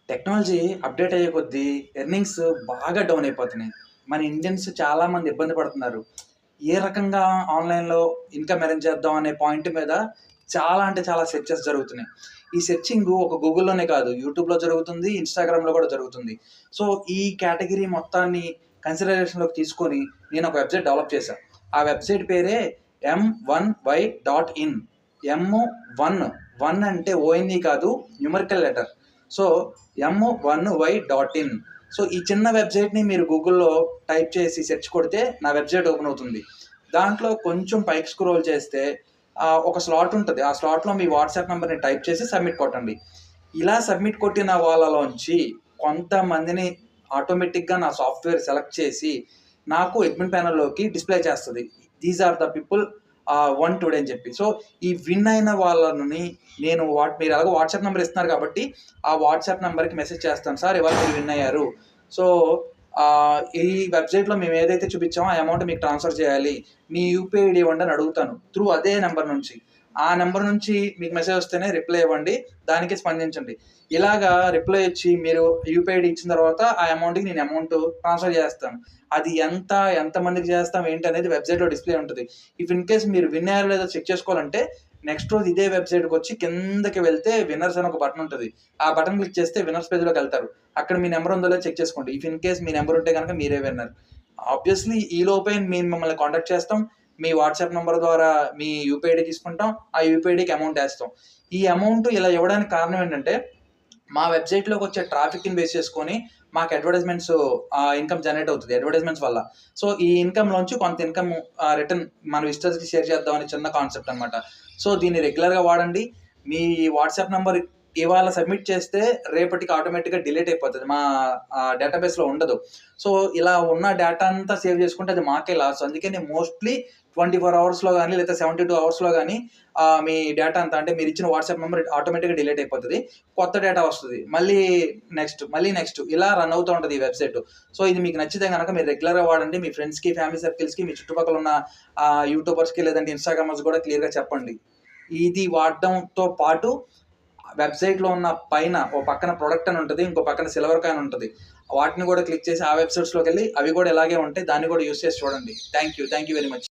Technology update అయ్యే కొద్దీ earnings బాగా డౌన్ అయిపోతున్నాయి. మన ఇండియన్స్ చాలామంది ఇబ్బంది పడుతున్నారు. ఏ రకంగా ఆన్‌లైన్‌లో ఇన్‌కమ్ ఎర్న్ చేద్దాం అనే పాయింట్ మీద చాలా అంటే చాలా సెర్చెస్ జరుగుతున్నాయి. ఈ సెర్చింగు ఒక గూగుల్‌లోనే కాదు, యూట్యూబ్‌లో జరుగుతుంది, ఇన్‌స్టాగ్రామ్‌లో కూడా జరుగుతుంది. సో, ఈ కేటగరీ మొత్తాన్ని కన్సిడరేషన్‌లోకి తీసుకొని నేను ఒక వెబ్‌సైట్ డెవలప్ చేశా. ఆ వెబ్‌సైట్ పేరే m1y.in. M1, 1 అంటే ఓఎన్‌ఈ కాదు, numerical letter. So, m1y.in. So, ఈ చిన్న వెబ్‌సైట్‌ని మీరు గూగుల్‌లో టైప్ చేసి సెర్చ్ కొడితే నా వెబ్‌సైట్ ఓపెన్ అవుతుంది. దాంట్లో కొంచెం పైకి స్క్రోల్ చేస్తే ఒక స్లాట్ ఉంటది. ఆ స్లాట్‌లో మీ వాట్సాప్ నంబర్‌ని టైప్ చేసి సబ్మిట్ కొట్టండి. ఇలా సబ్మిట్ కొట్టిన వాళ్ళలోంచి కొంతమందిని ఆటోమేటిక్‌గా నా సాఫ్ట్‌వేర్ సెలెక్ట్ చేసి నాకు అడ్మిన్ ప్యానెల్‌లోకి డిస్‌ప్లే చేస్తది. These are the people won today అని చెప్పి. సో, ఈ విన్ అయిన వాళ్ళని నేను మీరు ఎలాగో వాట్సాప్ నంబర్ ఇస్తున్నారు కాబట్టి, ఆ వాట్సాప్ నంబర్‌కి మెసేజ్ చేస్తాను. సార్ ఇవాళ మీరు విన్ అయ్యారు. సో, ఈ వెబ్‌సైట్‌లో మేము ఏదైతే చూపించామో ఆ అమౌంట్ మీకు ట్రాన్స్‌ఫర్ చేయాలి. మీ యూపీఐ ఐడీ ఇవ్వండి అని అడుగుతాను. త్రూ అదే నంబర్ నుంచి. ఆ నంబర్ నుంచి మీకు మెసేజ్ వస్తేనే రిప్లై ఇవ్వండి. దానికి స్పందించండి. ఇలాగా రిప్లై ఇచ్చి మీరు యూపీఐ ఐడీ ఇచ్చిన తర్వాత ఆ అమౌంట్‌కి నేను అమౌంట్ ట్రాన్స్‌ఫర్ చేస్తాను. అది ఎంతమందికి చేస్తాం ఏంటి అనేది వెబ్‌సైట్‌లో డిస్‌ప్లే ఉంటది. ఇఫ్ ఇన్ కేస్ మీరు విన్ అయ్యారో లేదో చెక్ చేసుకోవాలంటే నెక్స్ట్ రోజు ఇదే వెబ్‌సైట్‌కి వచ్చి కిందకి వెళ్తే విన్నర్స్ అని ఒక బటన్ ఉంటది. ఆ బటన్ క్లిక్ చేస్తే విన్నర్స్ పేజ్‌లోకి వెళ్తారు. అక్కడ మీ నంబర్ ఉందో లేదో చెక్ చేసుకోండి. If in case me number ఉంటే గనక మీరే విన్నర్. ఆబ్వియస్‌లీ ఈ లోపే మేము మిమ్మల్ని కాంటాక్ట్ చేస్తాం. మీ వాట్సాప్ నంబర్ ద్వారా మీ యూపీఐ ఐడీ తీసుకుంటాం. ఆ యూపీఐ ఐడీకి అమౌంట్ ఏస్తాం. ఈ అమౌంట్ ఇలా ఇవ్వడానికి కారణం ఏంటంటే, మా వెబ్‌సైట్‌లోకి వచ్చే ట్రాఫిక్‌ని బేస్ చేసుకొని మాకు అడ్వర్టైజ్‌మెంట్స్ ఇన్‌కమ్ జనరేట్ అవుతది అడ్వర్టైజ్‌మెంట్స్ వల్ల. సో, ఈ ఇన్‌కమ్‌లోంచి కొంత ఇన్‌కమ్ రిటర్న్ మన విజిటర్స్‌కి షేర్ చేద్దామని చిన్న కాన్సెప్ట్ అనమాట. సో, దీన్ని రెగ్యులర్‌గా వాడండి. మీ వాట్సాప్ నంబర్ ఇవాళ సబ్మిట్ చేస్తే రేపటికి ఆటోమేటిక్‌గా డిలీట్ అయిపోతది. మా డేటాబేస్‌లో ఉండదు. సో, ఇలా ఉన్న డేటా అంతా సేవ్ చేసుకుంటే అది మాకే లాస్. అందుకే నేను మోస్ట్‌లీ 24 అవర్స్‌లో గాని లేదా 72 అవర్స్‌లో గాని మీ డేటా అంతా అంటే మీరిచ్చిన వాట్సాప్ నంబర్ ఆటోమేటిక్‌గా డిలీట్ అయిపోతది. కొత్త డేటా వస్తది. మళ్ళీ నెక్స్ట్ ఇలా రన్ అవుతూ ఉంటది ఈ వెబ్‌సైట్. సో, ఇది మీకు నచ్చితే గనక మీరు రెగ్యులర్‌గా వాడండి. మీ ఫ్రెండ్స్‌కి, ఫ్యామిలీ సర్కిల్స్‌కి, మీ చుట్టుపక్కల ఉన్న యూట్యూబర్స్‌కి లేదంటే ఇన్‌స్టాగ్రామర్స్ కూడా క్లియర్‌గా చెప్పండి. ఇది వాడడంతో పాటు వెబ్‌సైట్‌లో ఉన్న పైన ఓ పక్కన ప్రొడక్ట్ అని ఉంటది. ఇంకో పక్కన సిల్వర్ కాయిన్ ఉంటది. వాటిని కూడా క్లిక్ చేసి ఆ వెబ్‌సైట్స్‌లోకెళ్ళి అవి కూడా ఇలాగే ఉంటాయి. దాన్ని కూడా యూజ్ చేసి చూడండి. Thank you very much.